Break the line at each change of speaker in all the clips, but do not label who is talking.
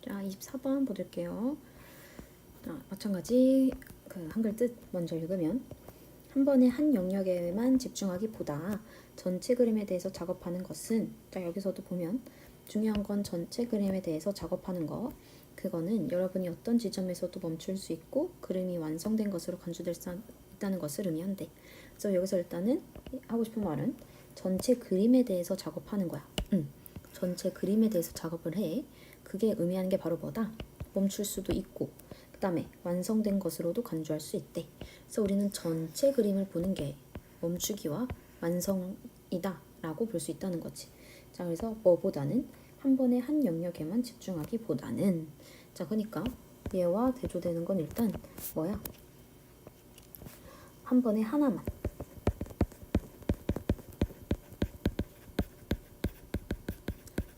자, 24번 보실게요. 마찬가지 한글 뜻 먼저 읽으면 한 번에 한 영역에만 집중하기보다 전체 그림에 대해서 작업하는 것은, 자 여기서도 보면 중요한 건 전체 그림에 대해서 작업하는 거, 그거는 여러분이 어떤 지점에서도 멈출 수 있고 그림이 완성된 것으로 간주될 수 있다는 것을 의미한대. 그래서 여기서 일단은 하고 싶은 말은 전체 그림에 대해서 작업하는 거야. 전체 그림에 대해서 작업을 해. 그게 의미하는 게 바로 뭐다? 멈출 수도 있고 그 다음에 완성된 것으로도 간주할 수 있대. 그래서 우리는 전체 그림을 보는 게 멈추기와 완성이다 라고 볼 수 있다는 거지. 자, 그래서 뭐보다는 한 번에 한 영역에만 집중하기보다는, 자 그러니까 얘와 대조되는 건 일단 뭐야? 한 번에 하나만,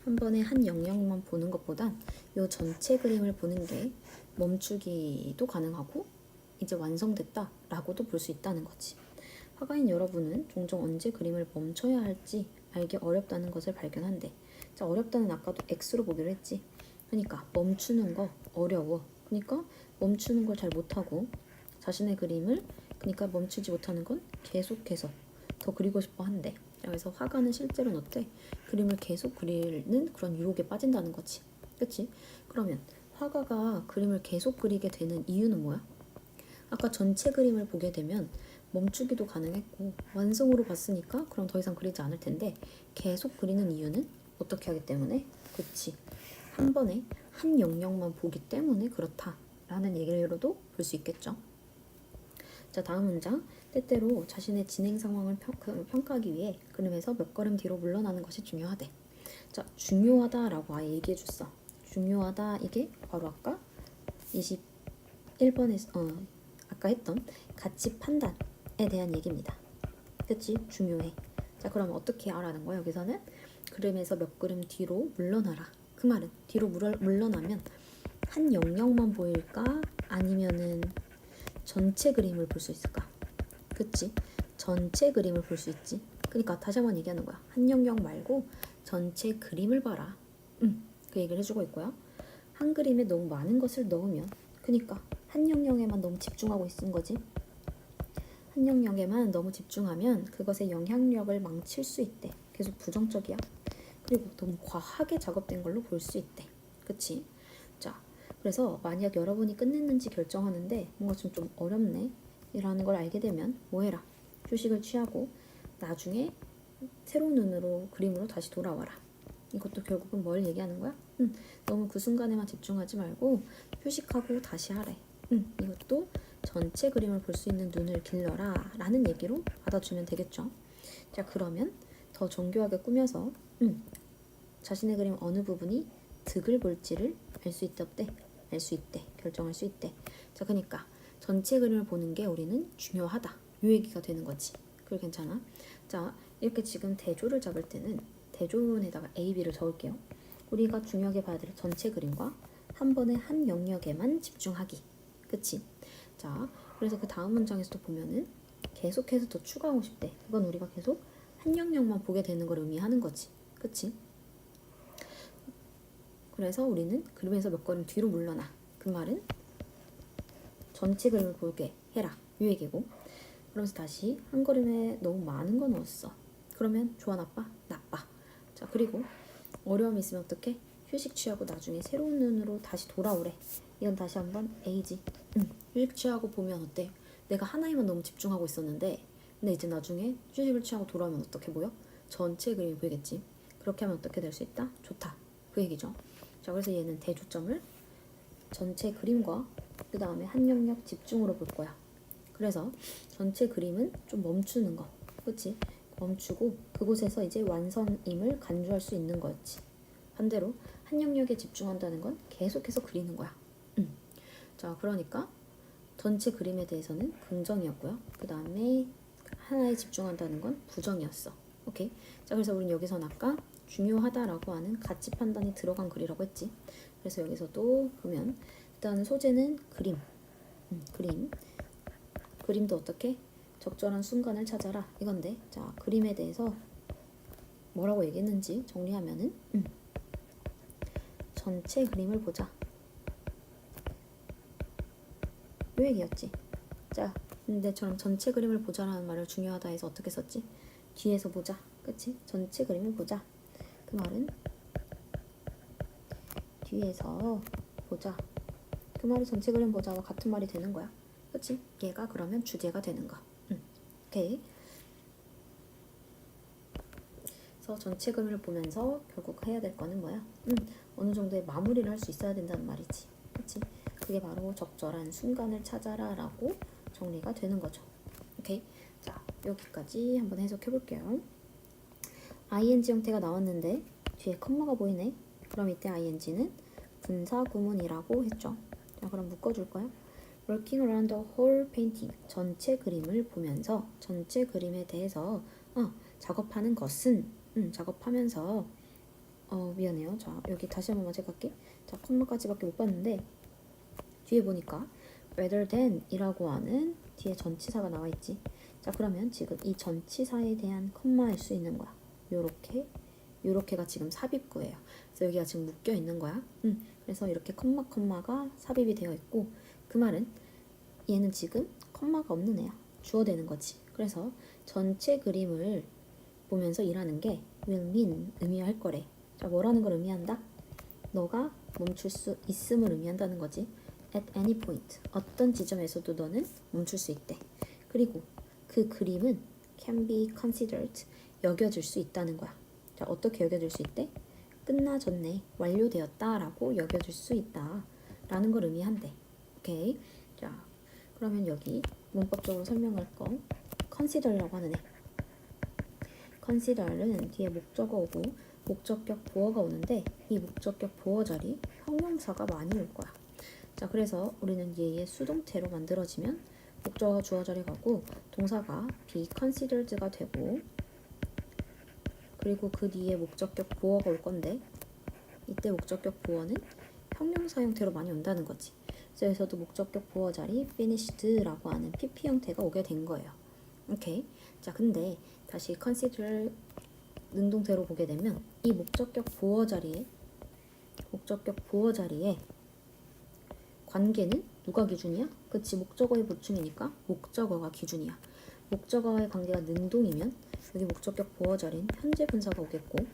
한 번에 한 영역만 보는 것보단 요 전체 그림을 보는 게 멈추기도 가능하고 이제 완성됐다 라고도 볼 수 있다는 거지. 화가인 여러분은 종종 언제 그림을 멈춰야 할지 알기 어렵다는 것을 발견한대. 자, 어렵다는 아까도 X로 보기로 했지. 그러니까 멈추는 거 어려워. 그러니까 멈추는 걸 잘 못하고 자신의 그림을, 그러니까 멈추지 못하는 건 계속해서 더 그리고 싶어 한대. 그래서 화가는 실제로는 어때? 그림을 계속 그리는 그런 유혹에 빠진다는 거지. 그치? 그러면 화가가 그림을 계속 그리게 되는 이유는 뭐야? 아까 전체 그림을 보게 되면 멈추기도 가능했고 완성으로 봤으니까 그럼 더 이상 그리지 않을 텐데, 계속 그리는 이유는 어떻게 하기 때문에? 그치, 한 번에 한 영역만 보기 때문에 그렇다라는 얘기로도 볼 수 있겠죠. 자, 다음 문장. 때때로 자신의 진행 상황을 평가하기 위해 그림에서 몇 걸음 뒤로 물러나는 것이 중요하대. 자, 중요하다라고 아예 얘기해 줬어. 중요하다, 이게 바로 아까 21번에서 아까 했던 가치 판단에 대한 얘기입니다. 그치? 중요해. 자, 그럼 어떻게 하라는 거야? 여기서는 그림에서 몇 걸음 뒤로 물러나라. 그 말은 뒤로 물러나면 한 영역만 보일까? 아니면은 전체 그림을 볼 수 있을까? 그치? 전체 그림을 볼 수 있지. 그러니까 다시 한번 얘기하는 거야. 한 영역 말고 전체 그림을 봐라. 그 얘기를 해주고 있고요. 한 그림에 너무 많은 것을 넣으면, 그러니까 한 영역에만 너무 집중하고 있는 거지. 한 영역에만 너무 집중하면 그것의 영향력을 망칠 수 있대. 계속 부정적이야. 그리고 너무 과하게 작업된 걸로 볼 수 있대. 그치? 자, 그래서 만약 여러분이 끝냈는지 결정하는데 뭔가 좀 어렵네 이라는 걸 알게 되면 뭐 해라? 휴식을 취하고 나중에 새로운 눈으로 그림으로 다시 돌아와라. 이것도 결국은 뭘 얘기하는 거야? 너무 그 순간에만 집중하지 말고 휴식하고 다시 하래. 이것도 전체 그림을 볼 수 있는 눈을 길러라 라는 얘기로 받아주면 되겠죠. 자, 그러면 더 정교하게 꾸며서 자신의 그림 어느 부분이 득을 볼지를 알 수 있대, 없대? 알 수 있대. 결정할 수 있대. 자, 그러니까 전체 그림을 보는 게 우리는 중요하다, 이 얘기가 되는 거지. 그래, 괜찮아? 자, 이렇게 지금 대조를 잡을 때는 대조문에다가 A, B를 적을게요. 우리가 중요하게 봐야 될 전체 그림과 한 번에 한 영역에만 집중하기. 그치? 자, 그래서 그 다음 문장에서도 보면은 계속해서 더 추가하고 싶대. 이건 우리가 계속 한 영역만 보게 되는 걸 의미하는 거지. 그치? 그래서 우리는 그림에서 몇 걸음 뒤로 물러나. 그 말은 전체 그림을 보게 해라, 이 얘기고. 그러면서 다시 한 걸음에 너무 많은 거 넣었어. 그러면 좋아, 나빠? 나빠. 자, 그리고 어려움이 있으면 어떻게? 휴식 취하고 나중에 새로운 눈으로 다시 돌아오래. 이건 다시 한번 A지. 휴식 취하고 보면 어때? 내가 하나에만 너무 집중하고 있었는데 근데 이제 나중에 휴식을 취하고 돌아오면 어떻게 보여? 전체 그림이 보이겠지. 그렇게 하면 어떻게 될 수 있다? 좋다, 그 얘기죠. 자, 그래서 얘는 대조점을 전체 그림과 그 다음에 한 영역 집중으로 볼 거야. 그래서 전체 그림은 좀 멈추는 거, 그치? 멈추고 그곳에서 이제 완성임을 간주할 수 있는 거였지. 반대로 한 영역에 집중한다는 건 계속해서 그리는 거야. 자, 그러니까 전체 그림에 대해서는 긍정이었고요. 그 다음에 하나에 집중한다는 건 부정이었어. 오케이? 자, 그래서 우린 여기서는 아까 중요하다라고 하는 가치 판단이 들어간 글이라고 했지. 그래서 여기서도 보면 일단 소재는 그림. 그림도 어떻게? 적절한 순간을 찾아라, 이건데, 자, 그림에 대해서 뭐라고 얘기했는지 정리하면은 전체 그림을 보자. 요 얘기였지. 자, 근데처럼 전체 그림을 보자라는 말을 중요하다 해서 어떻게 썼지? 뒤에서 보자. 그치? 전체 그림을 보자. 그 말은 뒤에서 보자. 그 말이 전체 그림 보자와 같은 말이 되는 거야. 그치? 얘가 그러면 주제가 되는 거. 오케이. 그래서 전체 그림을 보면서 결국 해야 될 거는 뭐야? 어느 정도의 마무리를 할 수 있어야 된다는 말이지. 그치? 그게 바로 적절한 순간을 찾아라 라고 정리가 되는 거죠. 오케이? 자, 여기까지 한번 해석해 볼게요. ing 형태가 나왔는데 뒤에 컴마가 보이네. 그럼 이때 ing는 분사 구문이라고 했죠. 자, 그럼 묶어줄 거야. Working around the whole painting. 전체 그림을 보면서 전체 그림에 대해서 작업하는 것은 작업하면서 미안해요. 자, 여기 다시 한 번만 체크할게. 자, 컴마까지밖에 못 봤는데 뒤에 보니까 rather than 이라고 하는 뒤에 전치사가 나와 있지. 자, 그러면 지금 이 전치사에 대한 컴마일 수 있는 거야. 요렇게가 지금 삽입구예요. 그래서 여기가 지금 묶여 있는 거야. 그래서 이렇게 컴마가 삽입이 되어 있고, 그 말은 얘는 지금 컴마가 없는 애야. 주어되는 거지. 그래서 전체 그림을 보면서 일하는 게 will mean 의미할 거래. 자, 뭐라는 걸 의미한다? 너가 멈출 수 있음을 의미한다는 거지. at any point. 어떤 지점에서도 너는 멈출 수 있대. 그리고 그 그림은 can be considered. 여겨질 수 있다는 거야. 자, 어떻게 여겨질 수 있대? 끝나졌네. 완료되었다라고 여겨질 수 있다. 라는 걸 의미한대. 오케이. 자, 그러면 여기 문법적으로 설명할 거 consider라고 하는 애. consider는 뒤에 목적어 오고 목적격 보어가 오는데 이 목적격 보어 자리 형용사가 많이 올 거야. 자, 그래서 우리는 얘의 수동태로 만들어지면 목적어가 주어 자리 가고 동사가 be considered가 되고 그리고 그 뒤에 목적격 보어가 올 건데 이때 목적격 보어는 형용사 형태로 많이 온다는 거지. 그래서 여기서도 목적격 보어 자리 finished라고 하는 pp 형태가 오게 된 거예요. 오케이. 자, 근데 다시 consider 능동태로 보게 되면 이 목적격 보어 자리에 관계는 누가 기준이야? 그치, 목적어의 보충이니까 목적어가 기준이야. 목적어와의 관계가 능동이면 여기 목적격 보어 자리는 현재 분사가 오겠고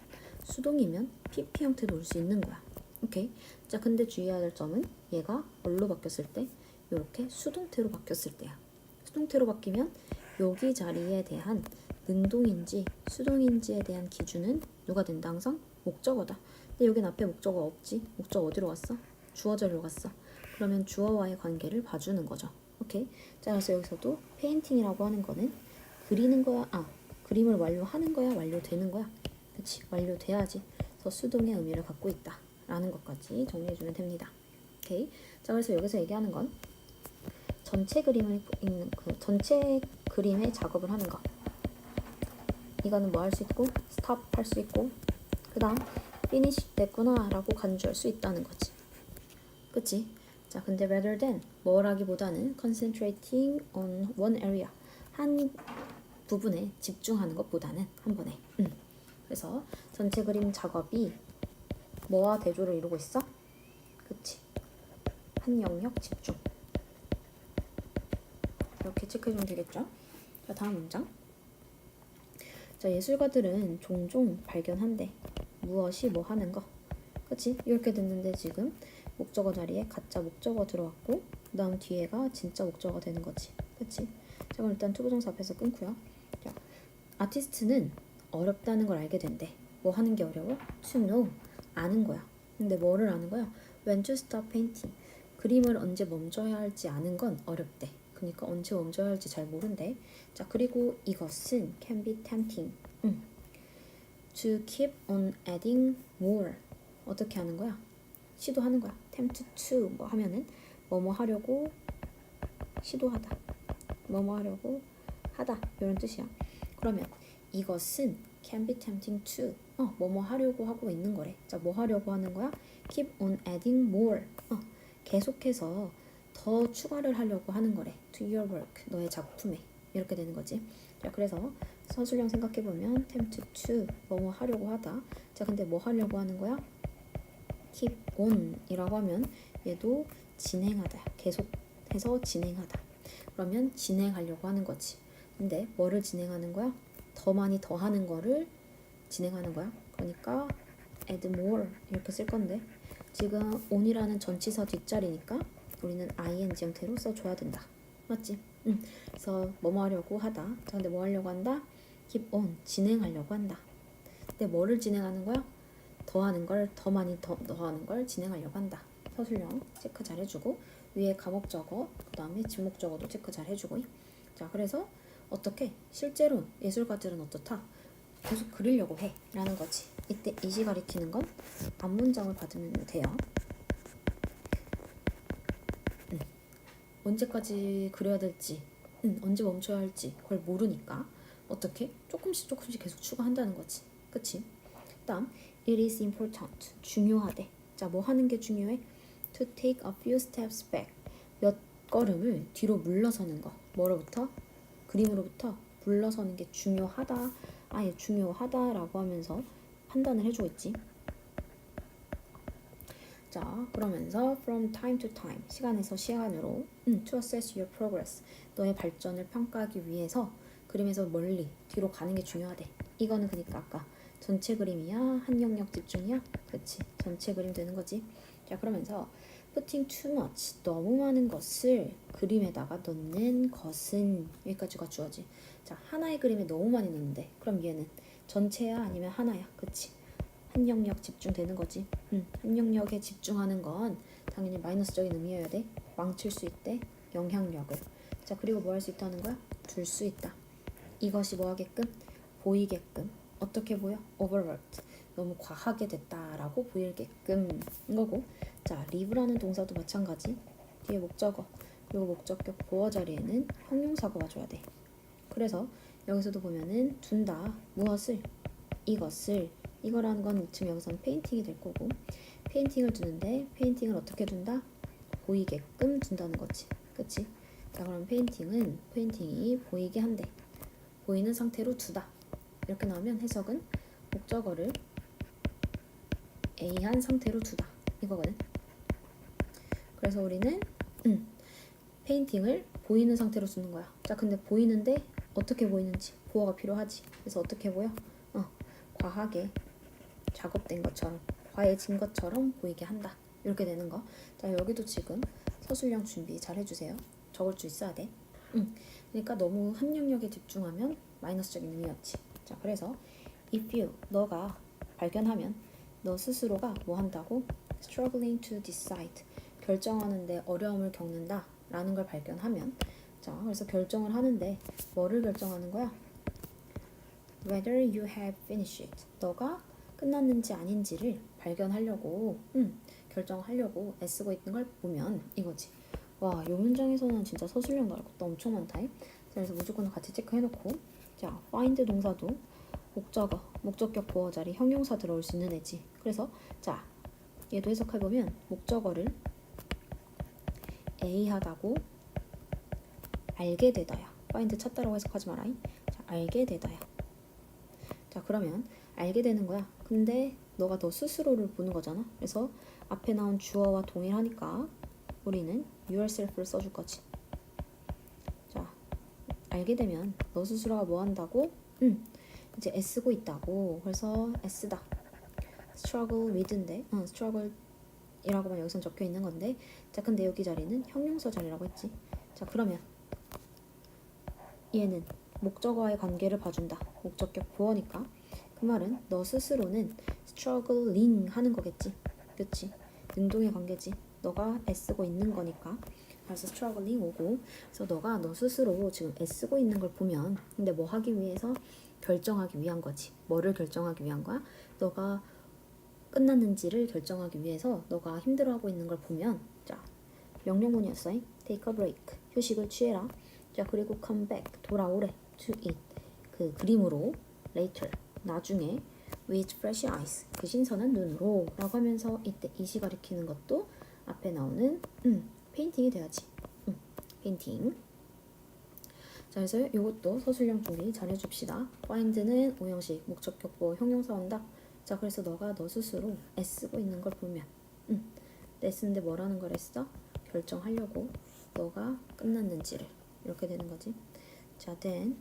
수동이면 pp 형태도 올 수 있는 거야. 오케이. 자, 근데 주의해야 될 점은 얘가 뭘로 바뀌었을 때? 이렇게 수동태로 바뀌었을 때야. 수동태로 바뀌면 여기 자리에 대한 능동인지 수동인지에 대한 기준은 누가 된다? 항상 목적어다. 근데 여긴 앞에 목적어 없지? 목적어 어디로 갔어? 주어 자리로 갔어. 그러면 주어와의 관계를 봐주는 거죠. 오케이. 자, 그래서 여기서도 페인팅이라고 하는 거는 그리는 거야? 그림을 완료하는 거야? 완료되는 거야? 그치, 완료돼야지. 그래서 수동의 의미를 갖고 있다 라는 것까지 정리해주면 됩니다. 오케이. 자, 그래서 여기서 얘기하는 건 전체 그림을 전체 그림의 작업을 하는 거. 이거는 뭐 할 수 있고 스탑 할 수 있고 그 다음 finish 됐구나 라고 간주할 수 있다는 거지. 그치? 자, 근데 rather than 뭐라기보다는 concentrating on one area 한 부분에 집중하는 것보다는 한 번에. 그래서 전체 그림 작업이 뭐와 대조를 이루고 있어? 그치? 한 영역 집중. 이렇게 체크해주면 되겠죠? 자, 다음 문장. 자, 예술가들은 종종 발견한대. 무엇이 뭐 하는 거. 그치? 이렇게 됐는데 지금 목적어 자리에 가짜 목적어 들어왔고 그 다음 뒤에가 진짜 목적어가 되는 거지. 그치? 자, 그럼 일단 투부정사 앞에서 끊고요. 자, 아티스트는 어렵다는 걸 알게 된대. 뭐 하는 게 어려워? To know. 아는 거야. 근데 뭐를 아는 거야? When to stop painting. 그림을 언제 멈춰야 할지 아는 건 어렵대. 그러니까 언제 멈춰야 할지 잘 모른대. 자, 그리고 이것은 can be tempting. To keep on adding more. 어떻게 하는 거야? 시도하는 거야. tempt to 뭐 하면은 뭐뭐 하려고 시도하다. 뭐뭐 하려고 하다. 이런 뜻이야. 그러면 이것은 can be tempting to 뭐뭐 하려고 하고 있는 거래. 자, 뭐 하려고 하는 거야? keep on adding more. 계속해서 더 추가를 하려고 하는 거래. to your work. 너의 작품에. 이렇게 되는 거지. 자, 그래서 서술형 생각해보면 tempt to 뭐뭐 하려고 하다. 자, 근데 뭐 하려고 하는 거야? keep on이라고 하면 얘도 진행하다, 계속해서 진행하다. 그러면 진행하려고 하는 거지. 근데 뭐를 진행하는 거야? 더 많이 더 하는 거를 진행하는 거야. 그러니까 add more 이렇게 쓸 건데 지금 on이라는 전치사 뒷자리니까 우리는 ing 형태로 써줘야 된다. 맞지? 그래서 뭐뭐 하려고 하다. 자, 근데 뭐 하려고 한다? keep on 진행하려고 한다. 근데 뭐를 진행하는 거야? 더 하는 걸, 더 많이 더 하는 걸 진행하려고 한다. 서술형 체크 잘 해주고 위에 가목적어 그 다음에 지목적어도 체크 잘 해주고. 자, 그래서 어떻게 실제로 예술가들은 어떻다? 계속 그리려고 해 라는 거지. 이때 이시 가리키는 건 앞문장을 받으면 돼요. 언제까지 그려야 될지, 언제 멈춰야 할지 그걸 모르니까 어떻게 조금씩 계속 추가한다는 거지. 그치? 다음 it is important 중요하대. 자, 뭐 하는 게 중요해? to take a few steps back 몇 걸음을 뒤로 물러서는 거. 뭐로부터? 그림으로부터 물러서는 게 중요하다. 아예 중요하다라고 하면서 판단을 해주고 있지. 자, 그러면서 from time to time 시간에서 시간으로 to assess your progress 너의 발전을 평가하기 위해서 그림에서 멀리 뒤로 가는 게 중요하대. 이거는 그러니까 아까 전체 그림이야? 한 영역 집중이야? 그렇지, 전체 그림 되는 거지. 자, 그러면서 putting too much 너무 많은 것을 그림에다가 넣는 것은 여기까지가 주어지. 자, 하나의 그림에 너무 많이 넣는데 그럼 얘는 전체야 아니면 하나야? 그치, 한 영역 집중되는 거지. 한 영역에 집중하는 건 당연히 마이너스적인 의미여야 돼. 망칠 수 있대, 영향력을. 자, 그리고 뭐 할 수 있다는 거야? 둘 수 있다. 이것이 뭐 하게끔? 보이게끔. 어떻게 보여? overworked 너무 과하게 됐다라고 보이게끔 거고. 자, live라는 동사도 마찬가지. 뒤에 목적어 그리고 목적격 보어 자리에는 형용사가 와줘야 돼. 그래서 여기서도 보면은 둔다. 무엇을? 이것을. 이거라는 건 지금 여기서는 페인팅이 될 거고, 페인팅을 두는데 페인팅을 어떻게 둔다? 보이게끔 둔다는 거지. 그치? 자, 그럼 페인팅이 보이게 한대. 보이는 상태로 두다. 이렇게 나오면 해석은 목적어를 A한 상태로 두다 이거거든. 그래서 우리는 페인팅을 보이는 상태로 두는 거야. 자, 근데 보이는데 어떻게 보이는지 보어가 필요하지. 그래서 어떻게 보여? 과하게 작업된 것처럼, 과해진 것처럼 보이게 한다. 이렇게 되는 거. 자, 여기도 지금 서술형 준비 잘 해주세요. 적을 줄 있어야 돼. 그러니까 너무 한 영역에 집중하면 마이너스적인 의미였지. 자, 그래서 if you 너가 발견하면 너 스스로가 뭐 한다고? struggling to decide 결정하는데 어려움을 겪는다 라는 걸 발견하면, 자, 그래서 결정을 하는데 뭐를 결정하는 거야? whether you have finished it 너가 끝났는지 아닌지를 발견하려고 결정하려고 애쓰고 있는 걸 보면 이거지. 와, 이 문장에서는 진짜 서술형 나올 것도 엄청 많다. 그래서 무조건 같이 체크해놓고. 자, find 동사도 목적어, 목적격 보어 자리 형용사 들어올 수 있는 애지. 그래서 자, 얘도 해석해보면 목적어를 A하다고 알게 되다야. find 찾다라고 해석하지 마라. 자, 알게 되다야. 자, 그러면 알게 되는 거야. 근데 너가 너 스스로를 보는 거잖아. 그래서 앞에 나온 주어와 동일하니까 우리는 yourself를 써줄 거지. 자, 알게 되면 너 스스로가 뭐 한다고? 이제 애쓰고 있다고. 그래서 애쓰다. struggle with인데 struggle 이라고만 여기선 적혀 있는 건데, 자, 근데 여기 자리는 형용사 자리라고 했지. 자, 그러면 얘는 목적어와의 관계를 봐준다. 목적격 보어니까 그 말은 너 스스로는 struggling 하는 거겠지. 그치? 능동의 관계지. 너가 애쓰고 있는 거니까. 그래서 struggling 오고. 그래서 너가 너 스스로 지금 애쓰고 있는 걸 보면, 근데 뭐 하기 위해서? 결정하기 위한 거지. 뭐를 결정하기 위한 거야? 너가 끝났는지를 결정하기 위해서 너가 힘들어하고 있는 걸 보면, 자, 명령문이었어. take a break 휴식을 취해라. 자, 그리고 come back 돌아오래. to it 그 그림으로. later 나중에. with fresh eyes 그 신선한 눈으로 라고 하면서 이때 이시 가리키는 것도 앞에 나오는 페인팅이 돼야지. 페인팅. 자, 그래서 이것도 서술형 준비 잘 해줍시다. find는 오형식 목적격 보어 형용사 온다. 자, 그래서 너가 너 스스로 애쓰고 있는 걸 보면 레슨인데 뭐라는 걸 했어? 결정하려고 너가 끝났는지를. 이렇게 되는 거지. 자, then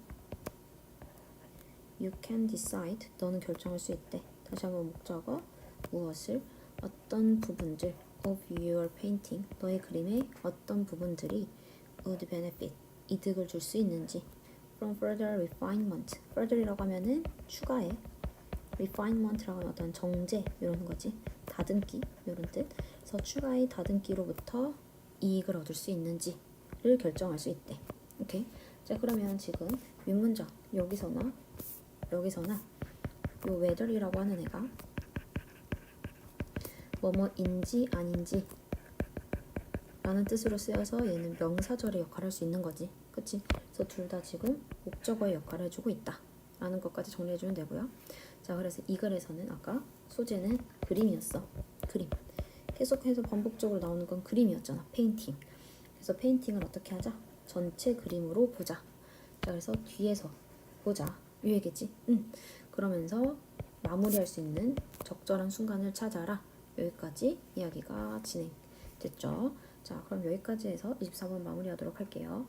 you can decide. 너는 결정할 수 있대. 다시 한번 목적어 무엇을 어떤 부분들 of your painting 너의 그림의 어떤 부분들이 would benefit 이득을 줄 수 있는지 from further refinement. further이라고 하면은 추가해. refinement라고 하면 어떤 정제 이런 거지. 다듬기 이런 뜻. 그래서 추가의 다듬기로부터 이익을 얻을 수 있는지를 결정할 수 있대. 오케이. 자, 그러면 지금 윗문장 여기서나 요 whether이라고 하는 애가 뭐뭐인지 아닌지 라는 뜻으로 쓰여서 얘는 명사절의 역할을 할 수 있는 거지. 그치? 그래서 둘 다 지금 목적어의 역할을 해주고 있다 라는 것까지 정리해주면 되고요. 자, 그래서 이 글에서는 아까 소재는 그림이었어. 그림. 계속해서 반복적으로 나오는 건 그림이었잖아. 페인팅. 그래서 페인팅을 어떻게 하자? 전체 그림으로 보자. 자, 그래서 뒤에서 보자. 이 얘기지. 그러면서 마무리할 수 있는 적절한 순간을 찾아라. 여기까지 이야기가 진행됐죠. 자, 그럼 여기까지 해서 24번 마무리하도록 할게요.